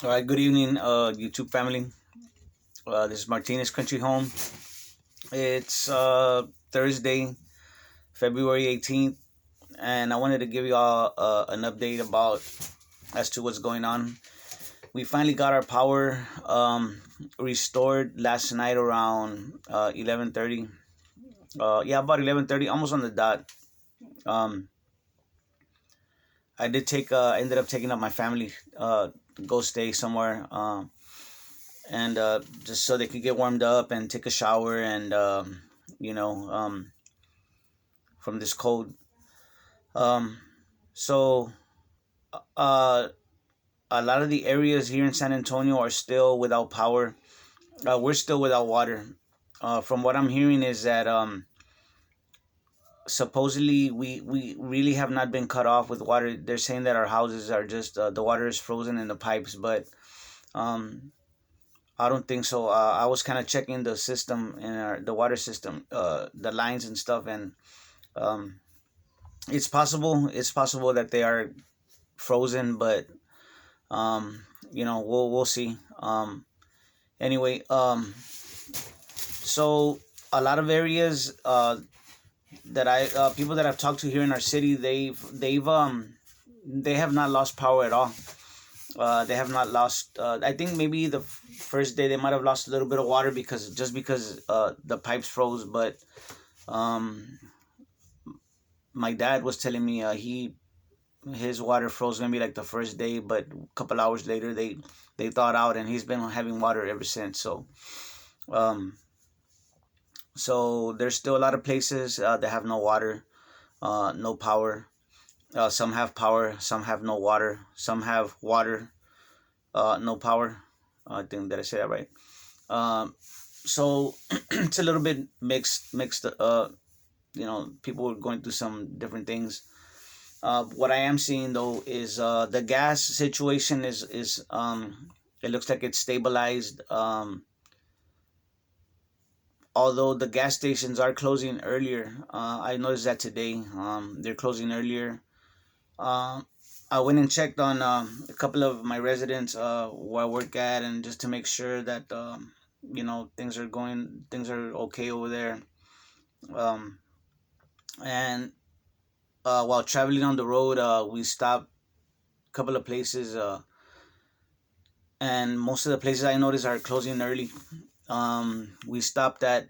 All right, good evening, YouTube family. This is Martinez Country Home. It's Thursday, February 18th, and I wanted to give you all an update about as to what's going on. We finally got our power restored last night around 11:30. Yeah, about 11:30, almost on the dot. Um, I ended up taking up my family to go stay somewhere. And just so they could get warmed up and take a shower and you know from this cold. Um, so uh, a lot of the areas here in San Antonio are still without power. We're still without water. From what I'm hearing is that supposedly we really have not been cut off with water. They're saying that our houses are just the water is frozen in the pipes, but um, I don't think so. I was kind of checking the system in the water system, the lines and stuff, and um, it's possible. It's possible that they are frozen, but we'll see. Anyway, so a lot of areas that I people that I've talked to here in our city, they have not lost power at all. They have not lost. I think maybe the first day they might have lost a little bit of water because the pipes froze. But um, my dad was telling me his water froze maybe like the first day, but a couple hours later they thawed out, and he's been having water ever since. Um, so there's still a lot of places that have no water, no power. Some have power, some have no water, some have water, no power. I think that I said that right. So it's a little bit mixed. People are going through some different things. What I am seeing though is the gas situation is it looks like it's stabilized. Although the gas stations are closing earlier, I noticed that today. They're closing earlier. Uh, I went and checked on a couple of my residents where I work at, and just to make sure that things are okay over there. Um, and while traveling on the road, we stopped a couple of places, and most of the places I noticed are closing early. We stopped at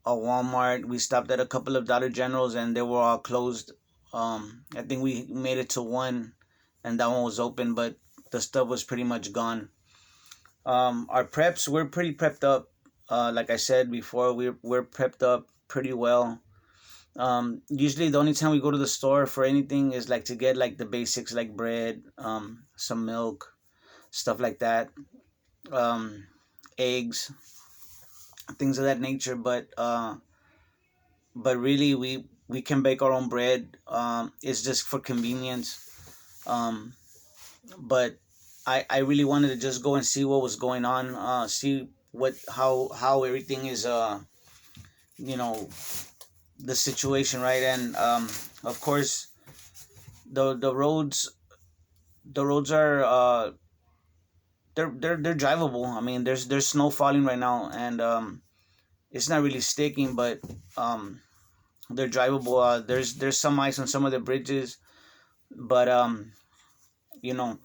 a Walmart. We stopped at a couple of Dollar Generals, and they were all closed. I think we made it to one, and that one was open, but the stuff was pretty much gone. Our preps, we're pretty prepped up. Like I said before, we're prepped up pretty well. Usually, the only time we go to the store for anything is like to get like the basics, like bread, some milk, stuff like that, um, eggs, things of that nature. But really we can bake our own bread. It's just for convenience. um, but I really wanted to just go and see what was going on, see what how everything is, you know the situation, right? And of course the roads are they're drivable. I mean, there's snow falling right now, and it's not really sticking, but um they're drivable. There's some ice on some of the bridges, but you know,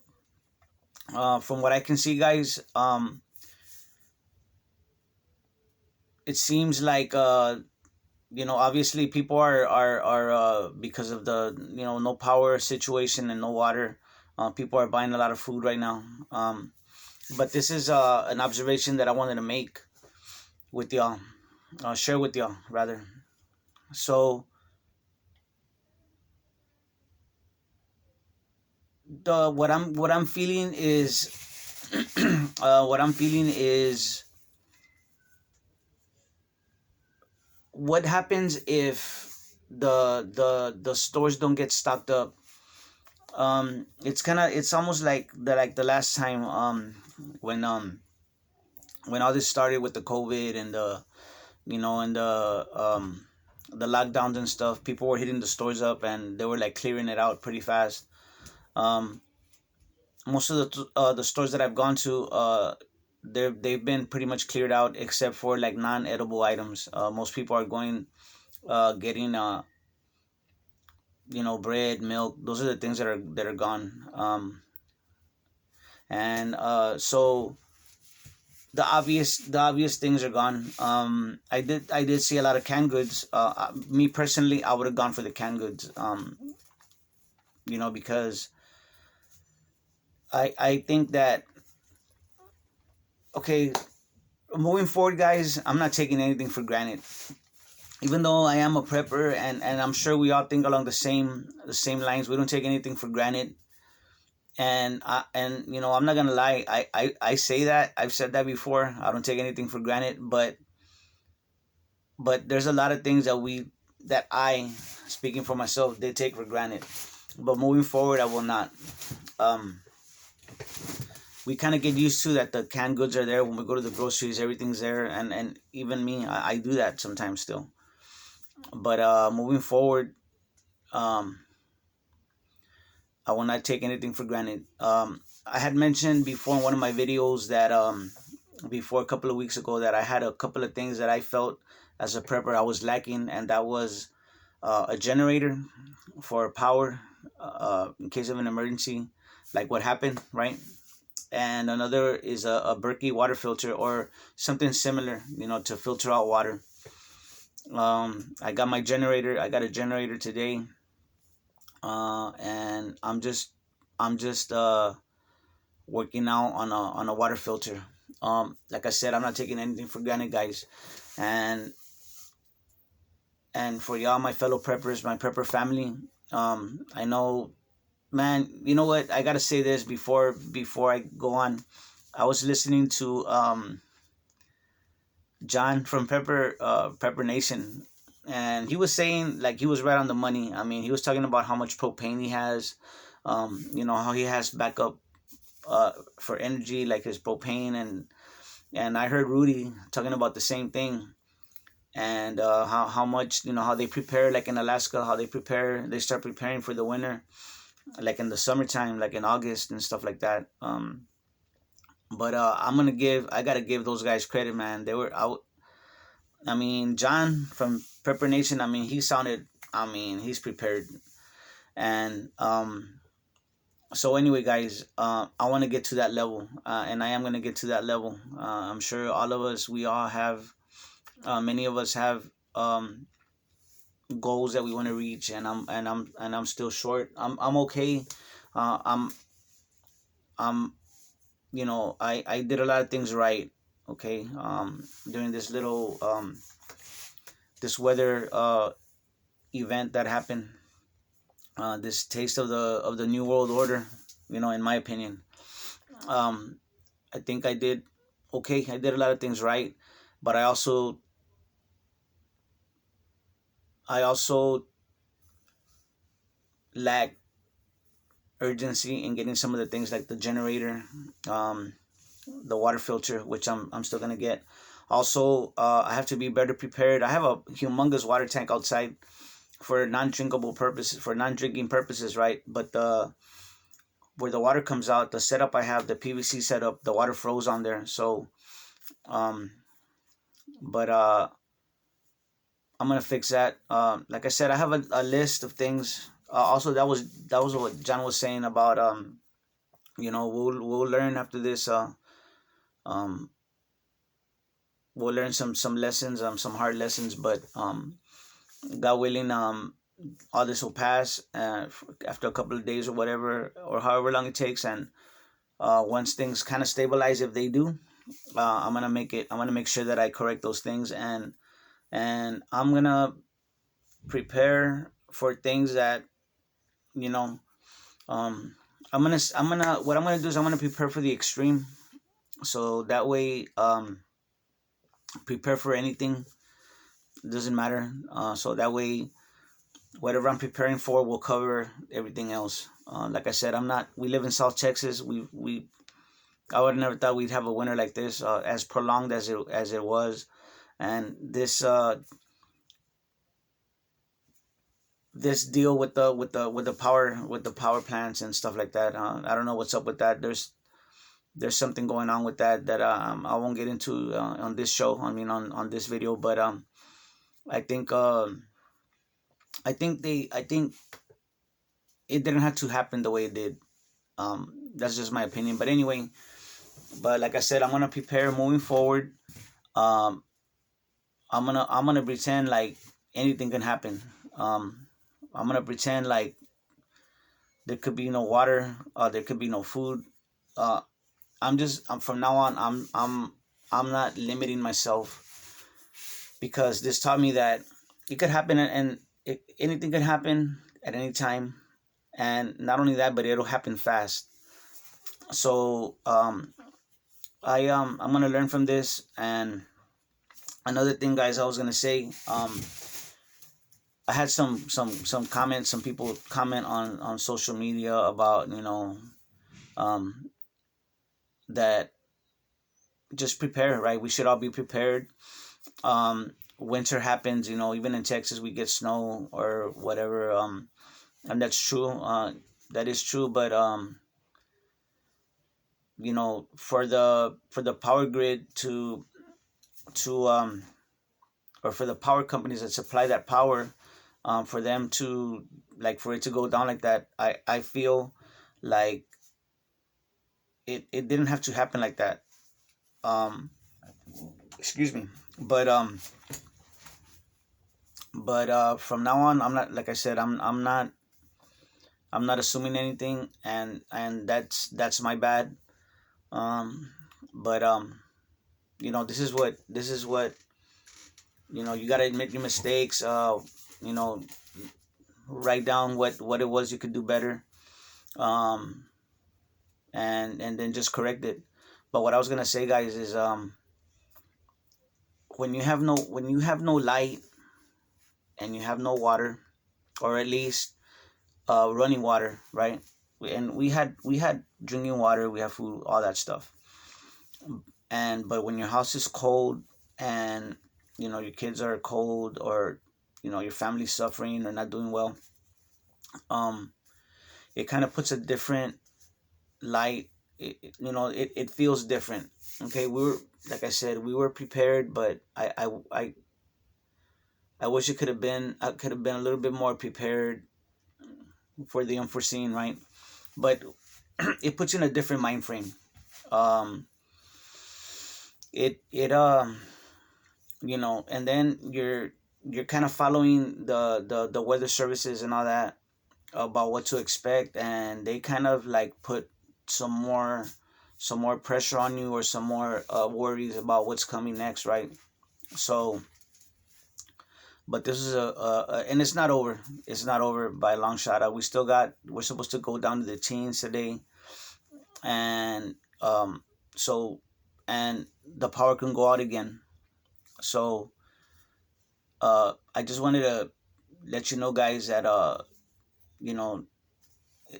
from what I can see, guys, it seems like obviously people are because of the no power situation and no water. People are buying a lot of food right now. But this is an observation that I wanted to make with y'all, share with y'all rather. So the what I'm feeling is what I'm feeling is what happens if the stores don't get stocked up. It's almost like the last time, when when all this started with the COVID and the lockdowns and stuff. People were hitting the stores up, and they were like clearing it out pretty fast. um most of the stores that I've gone to, they've been pretty much cleared out except for like non-edible items. Most people are going getting bread, milk. Those are the things that are gone. And so the obvious things are gone. I did see a lot of canned goods. Me personally, I would have gone for the canned goods. Because I think that, okay, moving forward, guys, I'm not taking anything for granted. Even though I am a prepper, and I'm sure we all think along the same lines, we don't take anything for granted. And I'm not gonna lie, I say that, I've said that before. I don't take anything for granted, but there's a lot of things that I, speaking for myself, did take for granted. But moving forward, I will not. We kind of get used to that the canned goods are there when we go to the groceries. Everything's there, and even me, I do that sometimes still. But moving forward, um, I will not take anything for granted. I had mentioned before in one of my videos that before a couple of weeks ago, that I had a couple of things that I felt as a prepper I was lacking, and that was a generator for power in case of an emergency, like what happened, right? And another is a Berkey water filter or something similar, to filter out water. I got my generator. I got a generator today, and I'm just working out on a water filter. Like I said, I'm not taking anything for granted, guys, and for y'all, my fellow preppers, my prepper family. I know, man. You know what? I gotta say this before I go on. I was listening to John from Pepper Nation, and he was saying, like, he was right on the money. I mean, he was talking about how much propane he has, how he has backup for energy, like his propane, and I heard Rudy talking about the same thing, and how much, how they prepare, like in Alaska, how they start preparing for the winter, like in the summertime, like in August and stuff like that. But I gotta give those guys credit, man. They were out. I mean, John from Prepper Nation, I mean, he's prepared. And so anyway, guys, I want to get to that level, and I am going to get to that level. I'm sure all of us, we all have, many of us have goals that we want to reach, and I'm still short. I'm okay. I'm I did a lot of things right. Okay, during this weather event that happened, this taste of the new world order. In my opinion, um, I think I did okay. I did a lot of things right, but I also lack urgency in getting some of the things like the generator, um, the water filter, which I'm still gonna get. Also, I have to be better prepared. I have a humongous water tank outside for non-drinkable purposes, for non-drinking purposes, right? But where the water comes out, the setup I have, the PVC setup, the water froze on there. So, um, but I'm gonna fix that. Like I said, I have a list of things. Also, that was what John was saying about we'll learn after this. Um, we'll learn some lessons, some hard lessons, but God willing, all this will pass after a couple of days or whatever, or however long it takes. And once things kind of stabilize, if they do, I'm gonna make sure that I correct those things, and I'm gonna prepare for things that you know what I'm gonna do is I'm gonna prepare for the extreme, so that way, prepare for anything. It doesn't matter. So that way, whatever I'm preparing for will cover everything else. Like I said, I'm not. We live in South Texas. We I would have never thought we'd have a winter like this, as prolonged as it was, and this this deal with the power plants and stuff like that. I don't know what's up with that. There's something going on with that that I won't get into on this show. I mean on this video, but I think I think it didn't have to happen the way it did. That's just my opinion. But anyway, but like I said, I'm gonna prepare moving forward. Um, I'm gonna pretend like anything can happen. I'm gonna pretend like there could be no water, there could be no food. Uh, I'm from now on. I'm not limiting myself because this taught me that it could happen and anything could happen at any time, and not only that, but it'll happen fast. So I'm gonna learn from this. And another thing, guys, I was gonna say, I had some comments, some people comment on social media about um, that just prepare, right? We should all be prepared. Winter happens, even in Texas we get snow or whatever. And that's true. That is true, but for the power grid to or for the power companies that supply that power, for them to, like, for it to go down like that, I feel like it didn't have to happen like that. um Excuse me. But from now on, I'm not, like I said, I'm not assuming anything, and that's my bad. um but this is what you got to admit your mistakes. You know Write down what it was you could do better, um and then just correct it. But what I was gonna say, guys, is when you have no light and you have no water, or at least running water, right? And we had drinking water, we have food, all that stuff. And but when your house is cold, and your kids are cold, or your family's suffering or not doing well, um it kind of puts a different light. It feels different. Okay, like I said, we were prepared, but I wish I could have been a little bit more prepared for the unforeseen, right? But it puts you in a different mind frame. um it and then you're kind of following the weather services and all that about what to expect, and they kind of like put some more some more pressure on you, or some more worries about what's coming next, right? So, but this is and it's not over. It's not over by a long shot. We're supposed to go down to the teens today, and so and the power can go out again. So I just wanted to let you know, guys, that you know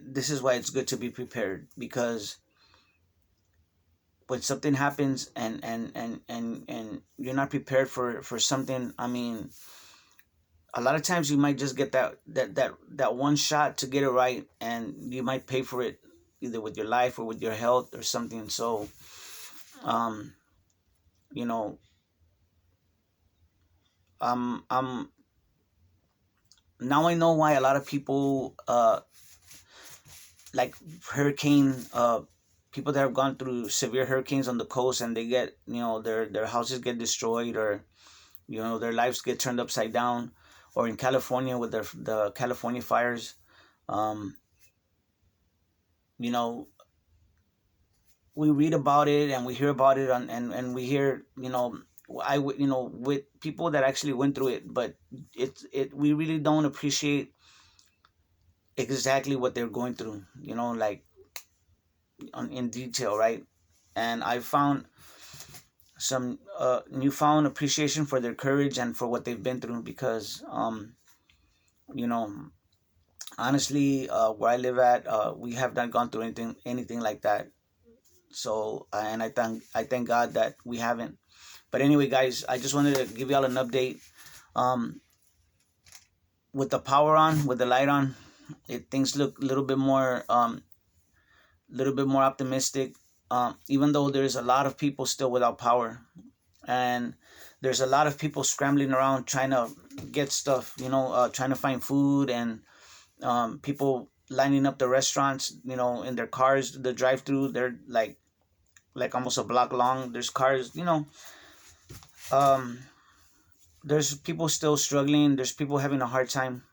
this is why it's good to be prepared, because when something happens, and you're not prepared for something, I mean, a lot of times you might just get that one shot to get it right, and you might pay for it either with your life or with your health or something. So um you know I'm now I know why a lot of people, like hurricane people that have gone through severe hurricanes on the coast, and they get, their houses get destroyed, or their lives get turned upside down, or in California with the California fires. um you know we read about it, and we hear about it and we hear, with people that actually went through it, but we really don't appreciate exactly what they're going through, like in detail, right? And I found some newfound appreciation for their courage and for what they've been through, because you know honestly, where I live at, we have not gone through anything like that. So and I thank God that we haven't. But anyway, guys, I just wanted to give y'all an update. um with the power on, with the light on, things look a little bit more optimistic. Even though there's a lot of people still without power, and there's a lot of people scrambling around trying to get stuff, trying to find food, and people lining up the restaurants, in their cars, the drive-through, they're like almost a block long. There's cars, um, there's people still struggling. There's people having a hard time,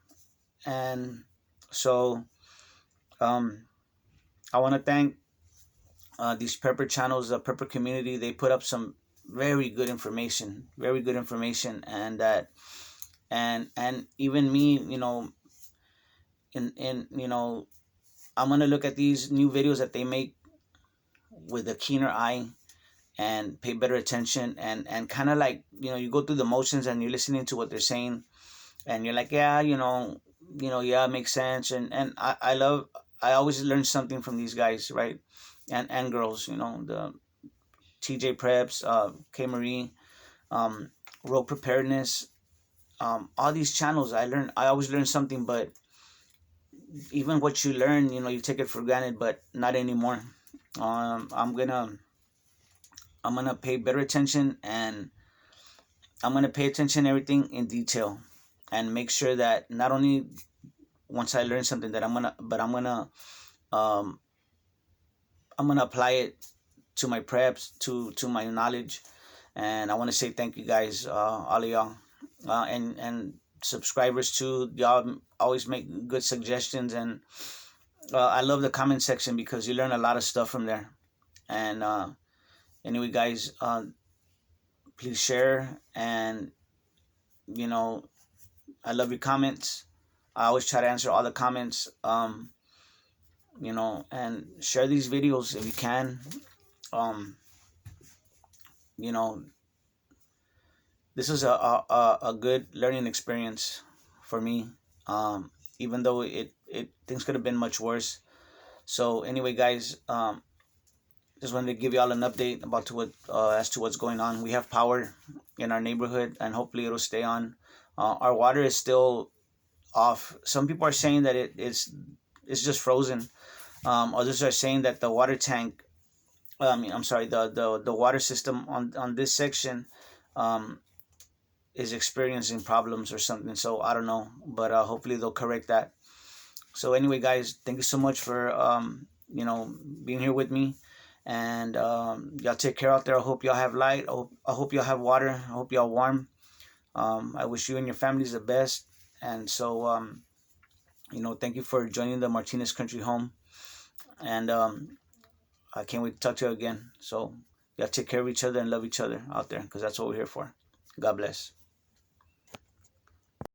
and so um, I want to thank these Prepper channels, the Prepper community. They put up some very good information, and that and even me, in I'm gonna look at these new videos that they make with a keener eye and pay better attention, and kind of like, you go through the motions and you're listening to what they're saying, and you're like, yeah, yeah, it makes sense, and I always learn something from these guys, right? And girls, the TJ Preps, K Marie, Road Preparedness, all these channels. I always learn something, but even what you learn, you take it for granted, but not anymore. I'm gonna pay better attention, and I'm gonna pay attention to everything in detail, and make sure that not only once I learn something that um, I'm gonna apply it to my preps, to my knowledge. And I want to say thank you guys, all of y'all, and subscribers too. Y'all always make good suggestions, and I love the comment section because you learn a lot of stuff from there. And anyway, guys, please share, and you know I love your comments. I always try to answer all the comments. And share these videos if you can. Um, you know, this is a good learning experience for me. Even though it things could have been much worse. So anyway, guys, just wanted to give y'all an update about to what as to what's going on. We have power in our neighborhood, and hopefully it'll stay on. Our water is still off. Some people are saying that it's just frozen. Others are saying that the water tank, I'm sorry, the water system on this section um, is experiencing problems or something. So I don't know, but hopefully they'll correct that. So anyway, guys, thank you so much for being here with me, and y'all take care out there. I hope y'all have light. I hope y'all have water. I hope y'all warm. I wish you and your families the best. And so thank you for joining the Martinez Country Home, and I can't wait to talk to you again. So y'all take care of each other and love each other out there, because that's what we're here for. God bless.